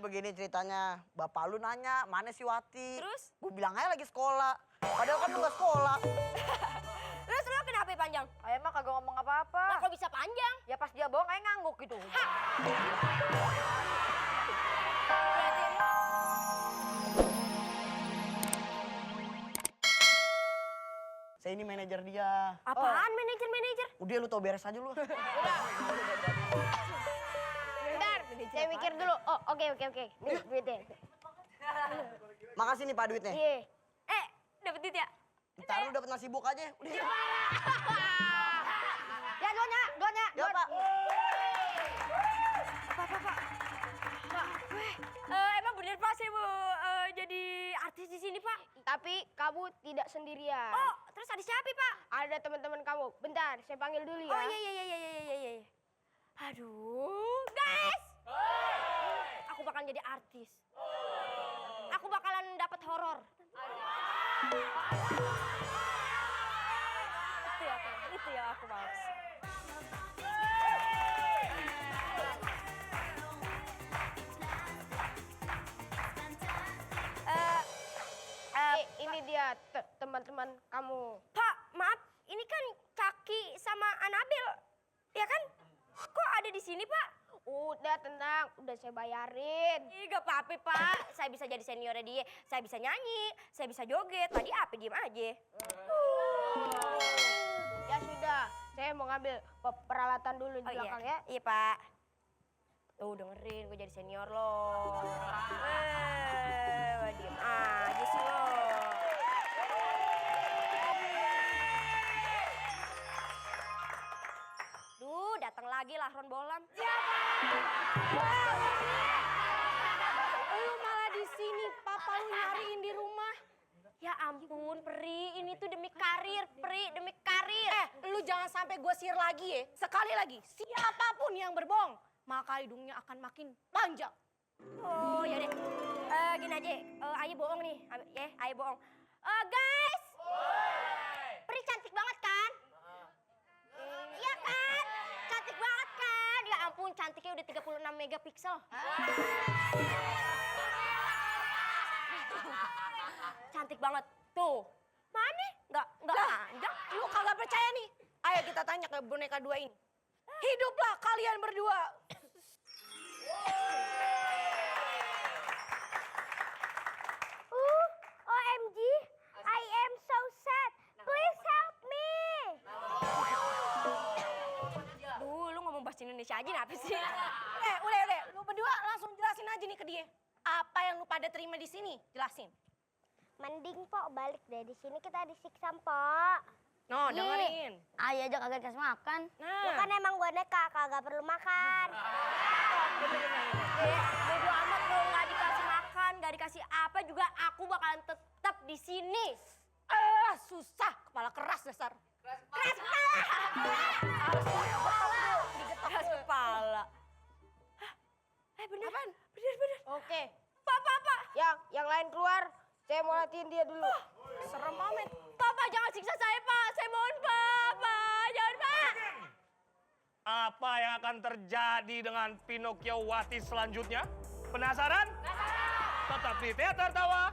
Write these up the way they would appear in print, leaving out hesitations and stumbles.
begini ceritanya. Bapak lu nanya, mana si Wati? Terus? Gue bilang aja lagi sekolah. Padahal kan lu gak sekolah. Terus lo kenapa panjang? Ayah mah kagak ngomong apa-apa. Lah kok bisa panjang? Ya pas dia bohong ayah ngangguk gitu. Saya ini manajer dia. Apaan manajer? Udah lu tau beres aja lu. Bentar, saya mikir dulu. Oh, oke. Nih, duitnya. Makasih nih Pak duitnya. Iya. Dapet duit ya? Ntar lu dapet nasi buk aja. Udah. Ya, doanya. Ya Pak. Emang bener Pak saya mau jadi artis di sini Pak? Tapi kamu tidak sendirian. Oh, terus ada siapa Pak? Ada teman-teman kamu. Bentar, saya panggil dulu ya. Oh iya. Aduh, guys. Aku bakalan jadi artis. Aku bakalan dapat horor. Itu ya aku malas. Ini dia teman-teman kamu. Pak, maaf, ini kan Kaki sama Anabel, ya kan? Kok ada di sini Pak? Udah tenang, udah saya bayarin. Ih, gak apa-apa Pak, saya bisa jadi seniornya dia. Saya bisa nyanyi, saya bisa joget. Tadi apa diem aja. Ya sudah, saya mau ngambil peralatan dulu di belakang ya. Iya Pak. Tuh dengerin, gue jadi senior loh. Diem aja sih lo. Duh, datang lagi lah Ron Bolam. Lu malah di sini, papa lu nyariin di rumah. Ya ampun, Pri, ini tuh demi karir, Pri, demi karir. Lu jangan sampai gue sihir lagi ya. Sekali lagi, siapapun yang berbohong, maka hidungnya akan makin panjang. Oh, ya deh. Gini aja, Ayu bohong nih. Ya, Ayu bohong. Guys! Pri cantik banget kan? Iya kan? Cantik banget kan? Ya ampun, cantiknya udah 36 megapiksel. Cantik banget. Tuh. Mana? Enggak panjang. Lu kagak percaya nih? Ayo kita tanya ke boneka dua ini. Hiduplah kalian berdua. OMG, I am so sad. Please help me. Duh, lu ngomong bahasa Indonesia aja kenapa sih? Udah. Lu berdua langsung jelasin aja nih ke dia. Apa yang lu pada terima di sini? Jelasin. Mending Pok balik deh, di sini kita disiksa Pok. No, dengerin. Ayah aja kagak dikasih makan. Nah. Lu kan emang boneka, kagak perlu makan. Bodo amat lo nggak dikasih makan, nggak dikasih apa juga aku bakalan tetap di sini. Susah, kepala keras dasar. Keras kepala. Bener. Apaan? Bener. Oke. Pak. Yang lain keluar. Saya mau latihan dia dulu. Serem amat. Papa jangan siksa saya, Pak. Saya mohon, Pak. Jangan, Pak. Apa yang akan terjadi dengan Pinocchio Wati selanjutnya? Penasaran? Tetap di Teater Tawa.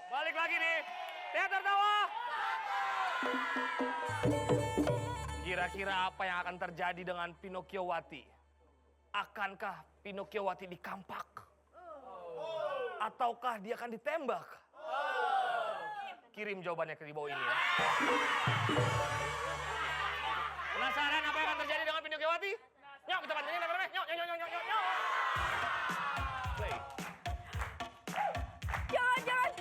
Balik lagi nih, Teater Tawa. Kira-kira apa yang akan terjadi dengan Pinocchio Wati? Akankah Pinocchio Wati dikampak? Ataukah dia akan ditembak? Kirim jawabannya ke di bawah ini ya. Penasaran apa yang akan terjadi dengan Pinocchio Wati? Nyok, kita pantengin apa namanya? Nyok. Play. Jangan.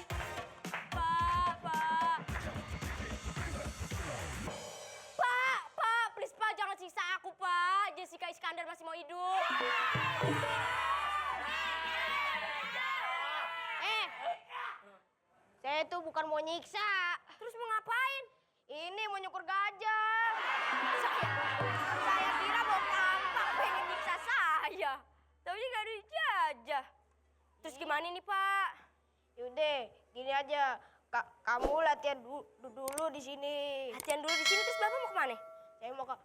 Pak, please Pak, jangan siksa aku Pak. Jessica Iskandar masih mau hidup. Saya tuh bukan mau nyiksa. Terus mau ngapain? Ini mau nyukur gajah. Saya kira mau tampak pengen nyiksa saya. Taunya gak ada jajah. Terus gimana nih, Pak? Yaudah, gini aja. Kamu latihan dulu di sini. Latihan dulu di sini, terus Bapak mau kemana? Saya mau ke...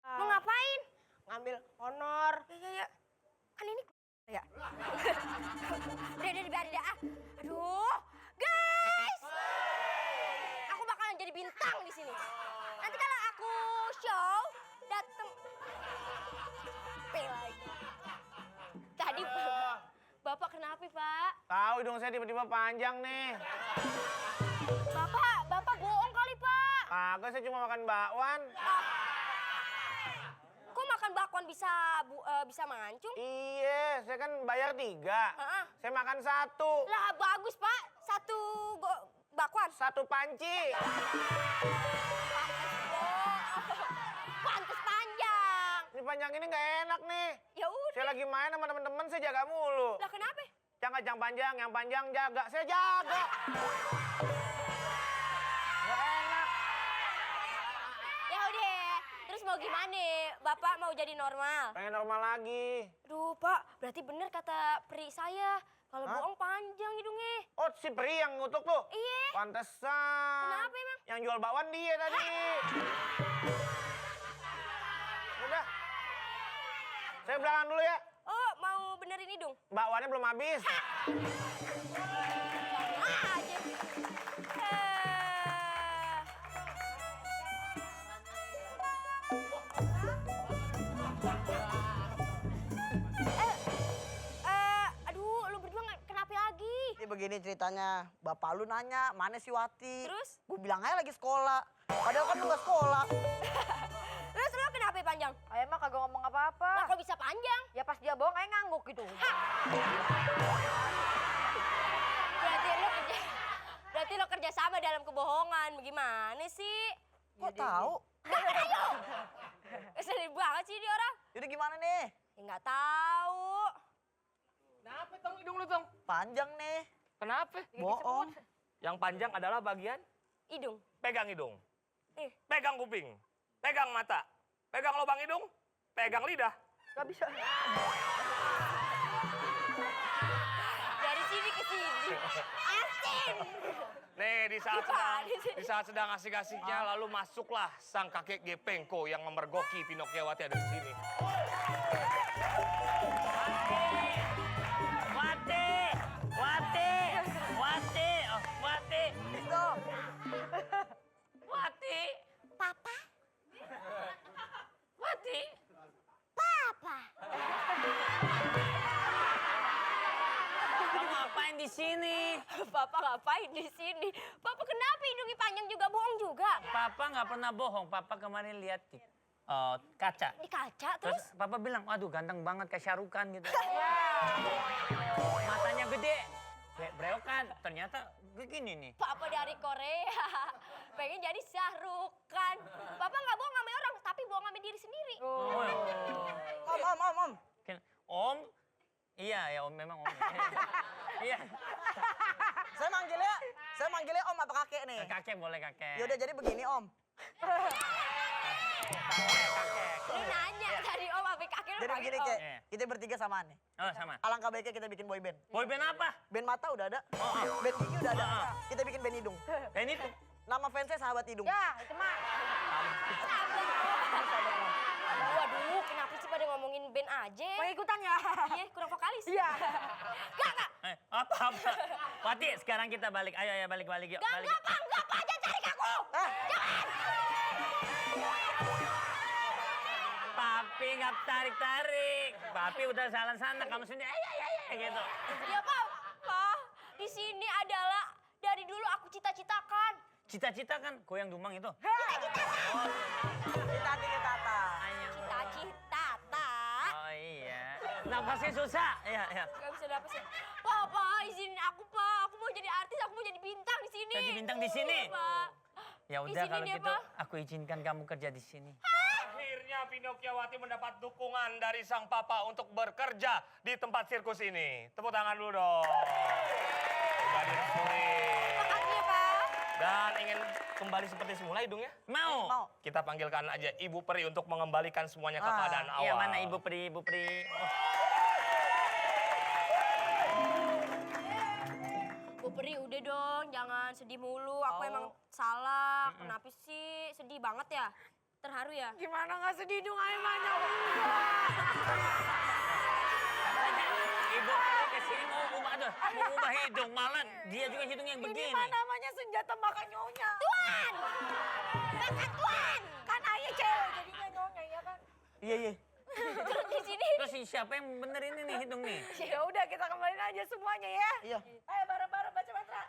Mau ngapain? Ngambil honor. Ya. Kan ini ya. Udah biarin dah. Aduh, guys. Aku bakalan jadi bintang di sini. Nanti kalau aku show, dateng. Lagi. Tadi Bapak kenapa, Pak? Tahu hidung saya tiba-tiba panjang nih. Bapak bohong kali, Pak. Kagak, saya cuma makan bakwan. Kok makan bakwan bisa mancung? Iya, saya kan bayar 3. Heeh. Saya makan 1. Lah bagus, Pak. Bakwan. 1 panci. Pantes panjang. Ini panjang ini nggak enak nih. Ya udah. Saya lagi main sama temen-temen, saya jaga mulu. Lah kenapa? Jangan panjang, yang panjang jaga. Saya jaga. Nggak enak. Ya udah. Terus mau gimana? Bapak mau jadi normal? Pengen normal lagi. Aduh, Pak. Berarti bener kata peri saya. Kalau bohong panjang hidungnya. Oh, si Pri yang ngutuk tuh? Iya. Pantesan. Kenapa emang? Yang jual bakwan dia tadi. Udah. Saya belakang dulu ya. Oh, mau benerin hidung? Bakwannya belum habis. Aja. Aduh, lu berdua kenapa lagi? Ini begini ceritanya, bapak lu nanya, mana si Wati? Terus? Gue bilang aja lagi sekolah. Padahal kan lu gak sekolah. Terus lu kenapa panjang? Ayah mah kagak ngomong apa-apa. Lah kok bisa panjang? Ya pas dia bohong, ayah ngangguk gitu. Berarti lo kerja sama dalam kebohongan. Bagaimana sih? Kok tahu? Ayo! Keselin banget sih dia orang. Jadi gimana nih? Ya nggak tahu. Kenapa tong hidung lu tong? Panjang nih. Kenapa? Bohong. Yang panjang adalah bagian Hidung. pegang hidung, Eh, pegang kuping, pegang mata, pegang lubang hidung, pegang lidah. Gak bisa. dari sini ke sini. Asin. Nih di saat sedang asik-asiknya lalu masuklah sang kakek gepengko yang memergoki Pinokyawati ada di sini. Wati. Papa. Wati. Papa. Kamu ngapain di sini? Papa ngapain di sini? Papa kenapa hidungnya panjang juga bohong juga? Papa nggak pernah bohong. Papa kemarin lihat di kaca. Di kaca Terus terus? Papa bilang, waduh ganteng banget kayak Syarukan gitu. Matanya gede, kayak brewokan. Ternyata begini nih. Papa dari Korea. Pengen jadi Syahrukan. Papa nggak bohong sama orang, tapi bohong sama diri sendiri. Om. Om, iya ya Om, memang Om. Iya, Saya manggilnya Om apa kakek nih? kakek boleh kakek. Yaudah jadi begini Om. Kakek. Lu nanya dari om apa kakek lu Jadi panggil begini om. Kek, kita bertiga samaan nih. Oh sama. Alangkah baiknya kita bikin boyband. Boyband apa? Band mata udah ada, band gigi udah ada. Kita bikin band hidung. Dan itu. Nama fansnya Sahabat Hidung. Ya, itu mah. Waduh, kenapa sih pada ngomongin band aja? Mau ikutan ya? Iya, kurang vokalis. Iya. Gak. Apa? Wati, sekarang kita balik. Ayo ya balik yuk. Gak, Balik. enggak, Pak. Jangan tarik aku. Jangan. Papi nggak tarik. Papi udah jalan sana, kamu sendiri. Gitu. Ya, Pak. Pak, di sini adalah dari dulu aku cita-citakan. Cita-cita kan goyang dumang itu. Kita Cita-cita, Oh iya. Napasnya susah. Iya. Gak bisa dapet sih. Pak, izinin aku, Pak. Aku mau jadi artis, aku mau jadi bintang di sini. Jadi bintang di sini? Iya, Pak. Ya udah Izinin kalau ya, gitu Pak. aku izinkan kamu kerja di sini. Akhirnya Pinokyawati mendapat dukungan dari sang papa untuk bekerja di tempat sirkus ini. Tepuk tangan dulu dong. Sudah direstui. Makasih ya, Pak. Dan ingin kembali seperti semula hidungnya? Mau? Kita panggilkan aja Ibu Peri untuk mengembalikan semuanya ke keadaan awal. Iya mana Ibu Pri? Oh. dong, jangan sedih mulu. Aku Oh. emang salah. Kenapa sih? Sedih banget ya? Terharu ya? Gimana nggak sedih dong Aimannya? Ibu kesini mau ubah hidung, malah dia juga hidung yang Ini begini. mah namanya senjata makan nyonya. Tuan! Kakak Tuan! Kan ayah cewek jadinya nyonya ya kan? Iya, iya. Terus di sini. Terus siapa yang benerin ini hidung nih? Ya udah kita kembaliin aja semuanya ya. Iya. Ayo bareng-bareng baca mantra.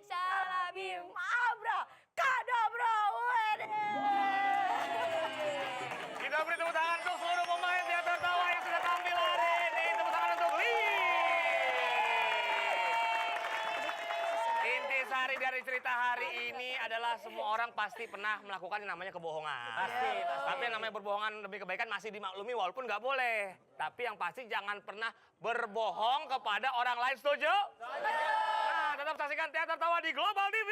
Salabim. Abra, kadabra, wede. Kita beri tepuk tangan untuk seluruh pemain teater tawa yang sudah tampil hari ini. Tepuk tangan untuk Lee. Intisari dari cerita hari ini adalah semua orang pasti pernah melakukan yang namanya kebohongan. Pasti. Tapi yang namanya berbohongan demi kebaikan masih dimaklumi walaupun nggak boleh. Tapi yang pasti jangan pernah berbohong kepada orang lain, setuju? Nah, tetap saksikan Teater Tawa di Global TV.